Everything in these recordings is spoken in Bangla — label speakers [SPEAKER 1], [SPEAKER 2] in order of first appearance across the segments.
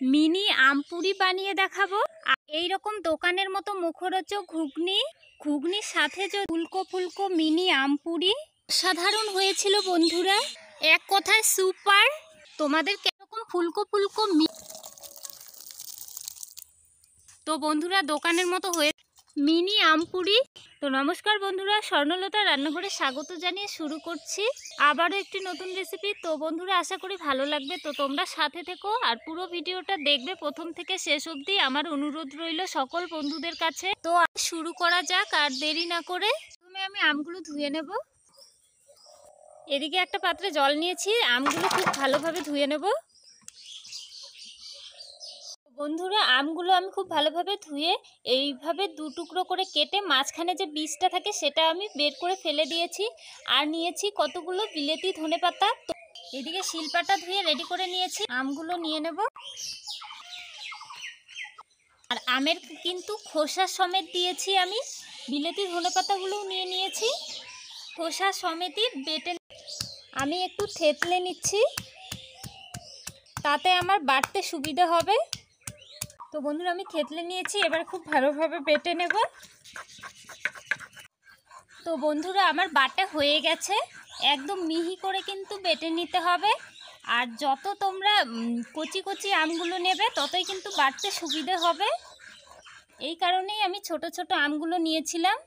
[SPEAKER 1] মিনি আমপুরি বানিয়ে দেখাবো। এই রকম দোকানের মতো মুখরোচক ঘুগনির সাথে যে ফুলকো ফুলকো মিনি আমপুরি সাধারণ হয়েছিল বন্ধুরা, এক কথায় সুপার। তোমাদের কিরকম ফুলকো ফুলকো তো বন্ধুরা দোকানের মতো হয়ে মিনি আমপুরি। তো নমস্কার বন্ধুরা, স্বর্ণলতা রান্নাঘরে স্বাগত জানিয়ে শুরু করছি আবারও একটি নতুন রেসিপি। তো বন্ধুরা আশা করি ভালো লাগবে, তো তোমরা সাথে থেকো আর পুরো ভিডিওটা দেখবে প্রথম থেকে শেষ অবধি, আমার অনুরোধ রইল সকল বন্ধুদের কাছে। তো শুরু করা যাক আর দেরি না করে। প্রথমে আমি আমগুলো ধুয়ে নেব। এদিকে একটা পাত্রে জল নিয়েছি, আমগুলো খুব ভালোভাবে ধুয়ে নেব। বন্ধুরা আমগুলো আমি খুব ভালোভাবে ধুয়ে এইভাবে দু টুকরো করে কেটে মাঝখানে যে বীজটা থাকে সেটা আমি বের করে ফেলে দিয়েছি। আর নিয়েছি কতগুলো বিলেতি ধনেপাতা। তো এদিকে শিলপাটা ধুয়ে রেডি করে নিয়েছি, আমগুলো নিয়ে নেব। আর আমের কিন্তু খোসা সমেত দিয়েছি আমি, বিলেতি ধনেপাতাগুলোও নিয়ে নিয়েছি খোসা সমেতই বেটে। আমি একটু থেতলে নিচ্ছি, তাতে আমার বাটতে সুবিধা হবে। তো বন্ধুরা আমি থেতলে নিয়েছি, এবার খুব ভালোভাবে বেটে নেব। তো বন্ধুরা আমার বাটা হয়ে গেছে, একদম মিহি করে কিন্তু বেটে নিতে হবে। আর যত তোমরা কচি কচি আমগুলো নেবে ততই কিন্তু বাটতে সুবিধে হবে, এই কারণেই আমি ছোট ছোট আমগুলো নিয়েছিলাম।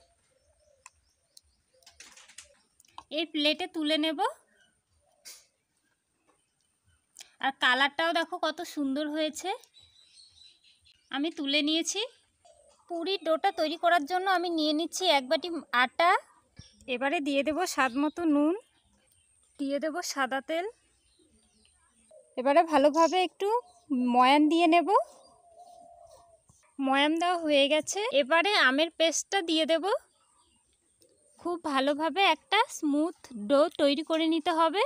[SPEAKER 1] এই প্লেটে তুলে নেব। আর কালারটাও দেখো কত সুন্দর হয়েছে। আমি তুলে নিয়েছি। পুরির ডোটা তৈরি করার জন্য আমি নিয়ে নিচ্ছি 1 বাটি আটা। এবারে দিয়ে দেব স্বাদ মতো নুন, দিয়ে দেব সাদা তেল। এবারে ভালোভাবে একটু ময়ান দিয়ে নেব। ময়ান দেওয়া হয়ে গেছে, এবারে আমের পেস্টটা দিয়ে দেব। খুব ভালোভাবে একটা স্মুথ ডো তৈরি করে নিতে হবে।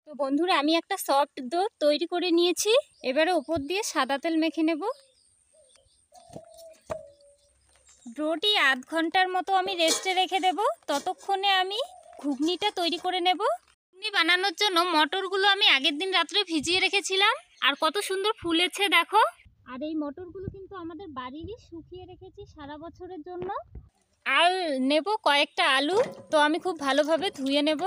[SPEAKER 1] তো বন্ধুরা আমি একটা সফট ডো তৈরি করে নিয়েছি, এবারে উপর দিয়ে সাদা তেল মেখে নেব। ডোটি আধ ঘন্টার মতো আমি রেস্টে রেখে দেব, ততক্ষণে আমি ঘুগনিটা তৈরি করে নেব। ঘুগনি বানানোর জন্য মটরগুলো আমি আগের দিন রাত্রে ভিজিয়ে রেখেছিলাম, আর কত সুন্দর ফুলেছে দেখো। আর এই মটরগুলো কিন্তু আমাদের বাড়িরই, শুকিয়ে রেখেছি সারা বছরের জন্য। আর নেব কয়েকটা আলু, তো আমি খুব ভালোভাবে ধুয়ে নেব।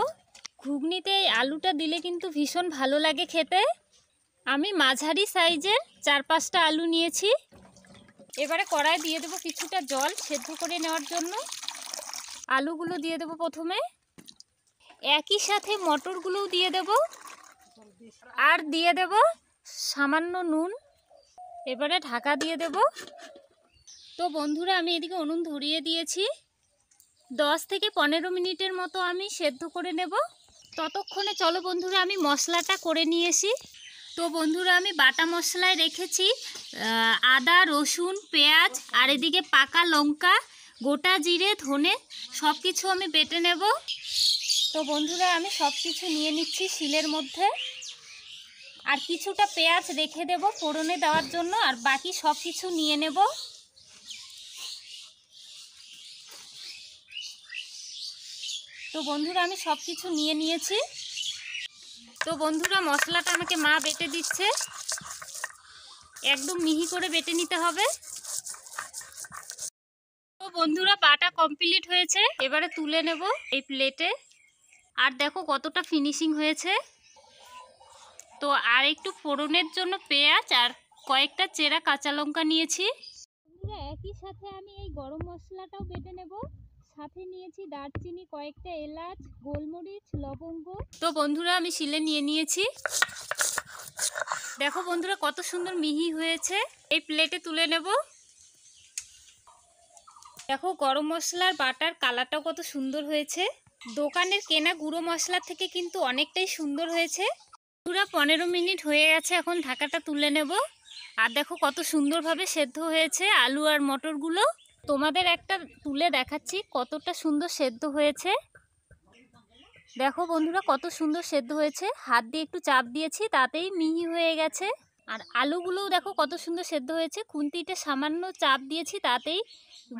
[SPEAKER 1] ঘুগনিতে এই আলুটা দিলে কিন্তু ভীষণ ভালো লাগে খেতে। আমি মাঝারি সাইজের 4-5টা আলু নিয়েছি। এবারে কড়াই দিয়ে দেবো কিছুটা জল সেদ্ধ করে নেওয়ার জন্য। আলুগুলো দিয়ে দেবো প্রথমে, একই সাথে মটরগুলোও দিয়ে দেব, আর দিয়ে দেব সামান্য নুন। এবারে ঢাকা দিয়ে দেব। তো বন্ধুরা আমি এদিকে উনুন ধরিয়ে দিয়েছি, 10 থেকে 15 মিনিটের মতো আমি সেদ্ধ করে নেব। ততক্ষণে চলো বন্ধুরা আমি মশলাটা করে নিয়ে আসি। তো বন্ধুরা আমি বাটা মশলায় রেখেছি আদা, রসুন, পেঁয়াজ, আর এদিকে পাকা লঙ্কা, গোটা জিরে, ধনে, সব কিছু আমি বেটে নেব। তো বন্ধুরা আমি সব কিছু নিয়ে নিচ্ছি শিলের মধ্যে। আর কিছুটা পেঁয়াজ রেখে দেব ফোড়নে দেওয়ার জন্য, আর বাকি সব কিছু নিয়ে নেব। তো বন্ধুরা আমি সব কিছু নিয়ে নিয়েছি। তো বন্ধুরা মশলাটা আমাকে মা বেটে দিচ্ছে, একদম মিহি করে বেটে নিতে হবে। তো বন্ধুরা বাটা কমপ্লিট হয়েছে, এবারে তুলে নেব এই প্লেটে। আর দেখো কতটা ফিনিশিং হয়েছে। তো আর একটু ফোড়নের জন্য পেঁয়াজ আর কয়েকটা চেরা কাঁচা লঙ্কা নিয়েছি। বন্ধুরা একই সাথে আমি এই গরম মশলাটাও বেটে নেব। সাথে নিয়েছি দারচিনি, কয়েকটা এলাচ, গোলমরিচ, লবঙ্গ। তো বন্ধুরা আমি শিলে নিয়ে নিয়েছি। দেখো বন্ধুরা কত সুন্দর মিহি হয়েছে। এই প্লেটে তুলে নেব। দেখো গরম মশলার বাটার কালারটাও কত সুন্দর হয়েছে। দোকানের কেনা গুঁড়ো মশলা থেকে কিন্তু অনেকটাই সুন্দর হয়েছে। পুরো 15 মিনিট হয়ে গেছে, এখন ঢাকাটা তুলে নেব। আর দেখো কত সুন্দরভাবে সেদ্ধ হয়েছে আলু আর মটরগুলো। তোমাদের একটা তুলে দেখাচ্ছি কতটা সুন্দর সেদ্ধ হয়েছে। দেখো বন্ধুরা কত সুন্দর সেদ্ধ হয়েছে, হাত দিয়ে একটু চাপ দিয়েছি তাতেই মিহি হয়ে গেছে। আর আলুগুলোও দেখো কত সুন্দর সেদ্ধ হয়েছে, খুন্তিতে সামান্য চাপ দিয়েছি তাতেই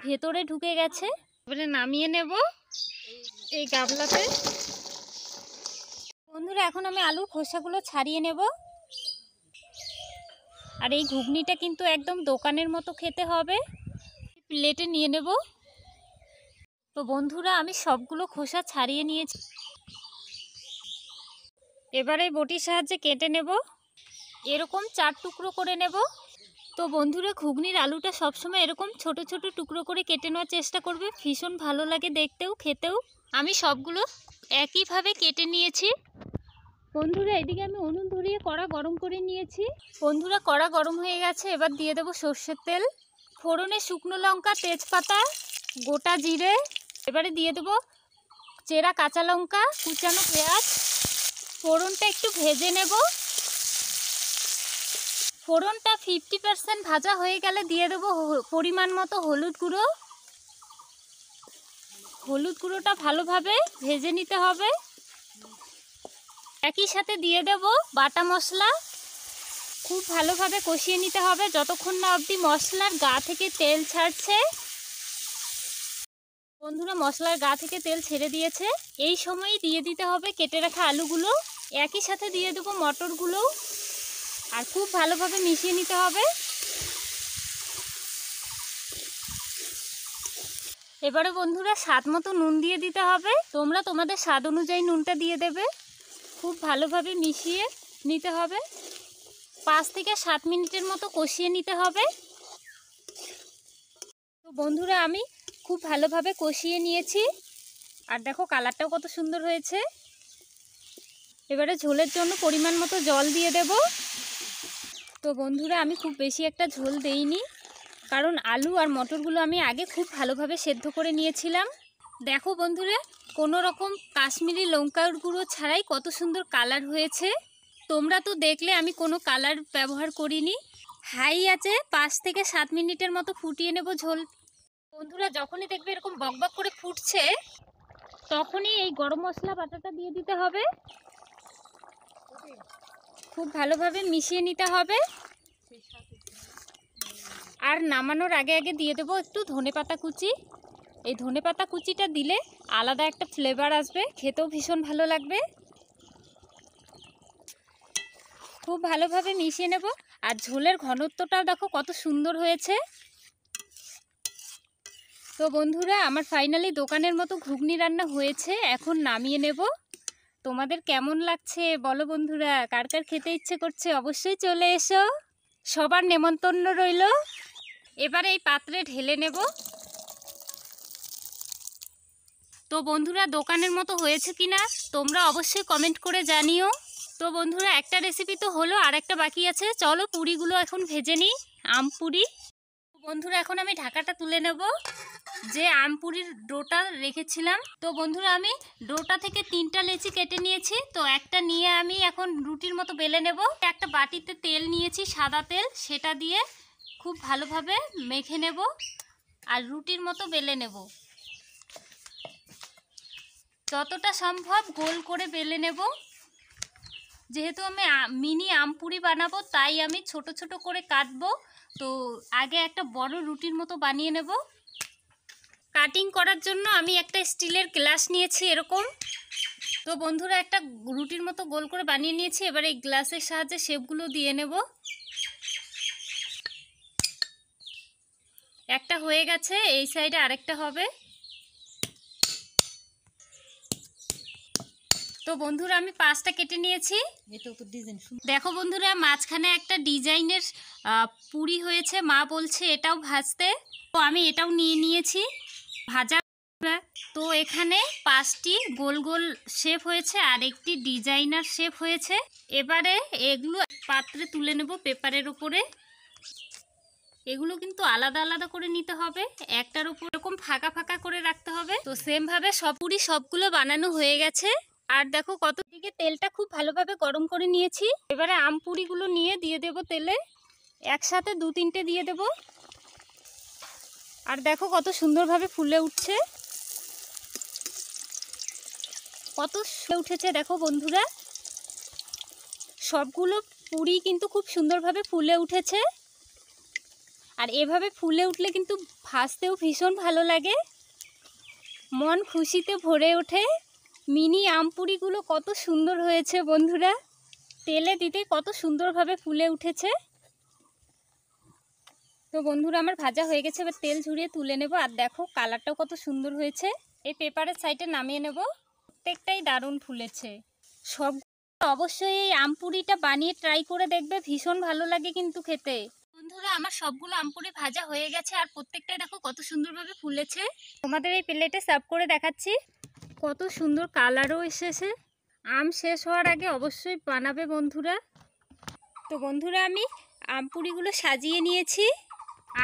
[SPEAKER 1] ভেতরে ঢুকে গেছে। এবারে নামিয়ে নেব এই গামলাতে। বন্ধুরা এখন আমি আলুর খোসাগুলো ছাড়িয়ে নেব। আর এই ঘুগনিটা কিন্তু একদম দোকানের মতো খেতে হবে। প্লেটে নিয়ে নেব। তো বন্ধুরা আমি সবগুলো খোসা ছাড়িয়ে নিয়েছি। এবারে বটির সাহায্যে কেটে নেব। এরকম 4 টুকরো করে নেব। তো বন্ধুরা ঘুগনির আলুটা সবসময় এরকম ছোট ছোট টুকরো করে কেটে নেওয়ার চেষ্টা করবে, ভীষণ ভালো লাগে দেখতেও খেতেও। আমি সবগুলো একইভাবে কেটে নিয়েছি। বন্ধুরা এদিকে আমি উনুন ধরিয়ে কড়া গরম করে নিয়েছি। বন্ধুরা কড়া গরম হয়ে গেছে, এবার দিয়ে দেবো সর্ষের তেল, ফোড়নে শুকনো লঙ্কা, তেজপাতা, গোটা জিরে। এবারে দিয়ে দেবো চেরা কাঁচা লঙ্কা, কুচানো পেঁয়াজ। ফোড়নটা একটু ভেজে নেব। ফোড়নটা 50% ভাজা হয়ে গেলে দিয়ে দেবো পরিমাণ মতো হলুদ গুঁড়ো। হলুদ গুঁড়োটা ভালোভাবে ভেজে নিতে হবে। একই সাথে দিয়ে দেব বাটা মশলা। খুব ভালোভাবে কষিয়ে নিতে হবে যতক্ষণ না অবধি মশলার গা থেকে তেল ছাড়ছে। বন্ধুরা মশলার গা থেকে তেল ছেড়ে দিয়েছে, এই সময়ই দিয়ে দিতে হবে কেটে রাখা আলুগুলো। একই সাথে দিয়ে দেবো মটরগুলো, আর খুব ভালোভাবে মিশিয়ে নিতে হবে। এবারে বন্ধুরা স্বাদ মতো নুন দিয়ে দিতে হবে। তোমরা তোমাদের স্বাদ অনুযায়ী নুনটা দিয়ে দেবে। খুব ভালোভাবে মিশিয়ে নিতে হবে। 5 থেকে 7 মিনিটের মতো কষিয়ে নিতে হবে। তো বন্ধুরা আমি খুব ভালোভাবে কষিয়ে নিয়েছি, আর দেখো কালারটাও কত সুন্দর হয়েছে। এবারে ঝোলের জন্য পরিমাণ মতো জল দিয়ে দেব। তো বন্ধুরা আমি খুব বেশি একটা ঝোল দেইনি, কারণ আলু আর মটরগুলো আমি আগে খুব ভালোভাবে সেদ্ধ করে নিয়েছিলাম। দেখো বন্ধুরা কোনো রকম কাশ্মীরি লঙ্কার গুঁড়ো ছাড়াই কত সুন্দর কালার হয়েছে। তোমরা তো দেখলে আমি কোনো কালার ব্যবহার করিনি। হাই আছে 5 থেকে 7 মিনিটের মতো ফুটিয়ে নেব ঝোল। বন্ধুরা যখনই দেখবে এরকম বকবক করে ফুটছে, তখনই এই গরম মশলা বাটাটা দিয়ে দিতে হবে। খুব ভালোভাবে মিশিয়ে নিতে হবে। আর নামানোর আগে আগে দিয়ে দেবো একটু ধনেপাতা কুচি। এই ধনেপাতা কুচিটা দিলে আলাদা একটা ফ্লেভার আসবে, খেতেও ভীষণ ভালো লাগবে। খুব ভালোভাবে মিশিয়ে নেব। আর ঝোলের ঘনত্বটাও দেখো কত সুন্দর হয়েছে। তো বন্ধুরা আমার ফাইনালি দোকানের মতো ঘুগনি রান্না হয়েছে, এখন নামিয়ে নেব। তোমাদের কেমন লাগছে বলো বন্ধুরা, কার কার খেতে ইচ্ছে করছে অবশ্যই চলে এসো, সবার নেমন্তন্ন রইল। এবারে এই পাত্রে ঢেলে নেব। তো বন্ধুরা দোকানের মতো হয়েছে কিনা তোমরা অবশ্যই কমেন্ট করে জানিও। তো বন্ধুরা একটা রেসিপি তো হলো, আর একটা বাকি আছে। চলো পুরিগুলো এখন ভেজে নিই, আম পুরি। বন্ধুরা এখন আমি ঢাকাটা তুলে নেব, যে আম পুরির ডোটা রেখেছিলাম। তো বন্ধুরা আমি ডোটা থেকে 3টা লেচি কেটে নিয়েছি। তো একটা নিয়ে আমি এখন রুটির মতো বেলে নেব। একটা বাটিতে তেল নিয়েছি, সাদা তেল, সেটা দিয়ে খুব ভালোভাবে মেখে নেব আর রুটির মতো বেলে নেব। যতটা সম্ভব গোল করে বেলে নেব। যেহেতু আমি মিনি আমপুরি বানাবো তাই আমি ছোট ছোট করে কাটবো। তো আগে একটা বড় রুটির মতো বানিয়ে নেব। কাটিং করার জন্য আমি একটা স্টিলের গ্লাস নিয়েছি এরকম। তো বন্ধুরা একটা রুটির মতো গোল করে বানিয়ে নিয়েছি। এবার এই গ্লাসের সাহায্যে শেপগুলো দিয়ে নেব। একটা হয়ে গেছে, এই সাইডে আরেকটা হবে। তো বন্ধুরা আমি 5টা কেটে নিয়েছি। দেখো বন্ধুরা মাঝখানে একটা ডিজাইনের পুরি হয়েছে, মা বলছে এটাও ভাজতে। তো আমি এটাও নিয়ে নিয়েছি ভাজা। তো এখানে 5টি গোল গোল শেপ হয়েছে আর একটি ডিজাইনার শেপ হয়েছে। এবারে এগুলো পাত্রে তুলে নেব পেপারের উপরে। এগুলো কিন্তু আলাদা আলাদা করে নিতে হবে, একটার উপর এরকম ফাঁকা ফাঁকা করে রাখতে হবে। তো সেম ভাবে সবগুলো বানানো হয়ে গেছে। আর দেখো কত দিকে তেলটা খুব ভালোভাবে গরম করে নিয়েছি। এবারে আম পুরিগুলো নিয়ে দিয়ে দেব তেলে, একসাথে 2-3টে দিয়ে দেব। আর দেখো কত সুন্দরভাবে ফুলে উঠছে, কত উঠেছে দেখো বন্ধুরা। সবগুলো পুরি কিন্তু খুব সুন্দরভাবে ফুলে উঠেছে। আর এভাবে ফুলে উঠলে কিন্তু ভাজতেও ভীষণ ভালো লাগে, মন খুশিতে ভরে ওঠে। মিনি আমপুরিগুলো কত সুন্দর হয়েছে বন্ধুরা, তেলে দিতে কত সুন্দরভাবে ফুলে উঠেছে। তো বন্ধুরা আমার ভাজা হয়ে গেছে, এবার তেল ঝরিয়ে তুলে নেব। আর দেখো কালারটাও কত সুন্দর হয়েছে। এই পেপারের সাইডে নামিয়ে নেব। প্রত্যেকটাই দারুণ ফুলেছে। সব অবশ্যই এই আমপুরিটা বানিয়ে ট্রাই করে দেখবে, ভীষণ ভালো লাগে কিন্তু খেতে। বন্ধুরা আমার সবগুলো আমপুরি ভাজা হয়ে গেছে, আর প্রত্যেকটাই দেখো কত সুন্দরভাবে ফুলেছে। তোমাদের এই প্লেটে সার্ভ করে দেখাচ্ছি। কত সুন্দর কালারও এসেছে। আম শেষ হওয়ার আগে অবশ্যই বানাবে বন্ধুরা। তো বন্ধুরা আমি আমপুরিগুলো সাজিয়ে নিয়েছি,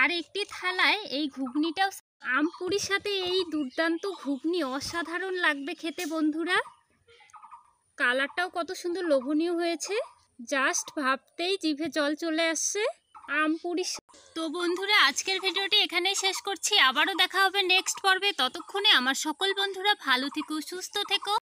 [SPEAKER 1] আর একটি থালায় এই ঘুগনিটাও। আমপুরির সাথে এই দুর্দান্ত ঘুগনি অসাধারণ লাগবে খেতে বন্ধুরা। কালারটাও কত সুন্দর লোভনীয় হয়েছে, জাস্ট ভাবতেই জিভে জল চলে আসছে। আমপুরি। তো বন্ধুরা আজকের ভিডিওটি এখানেই শেষ করছি। আবারও দেখা হবে নেক্সট পর্বে। ততক্ষণে আমার সকল বন্ধুরা ভালো থেকো, সুস্থ থেকো।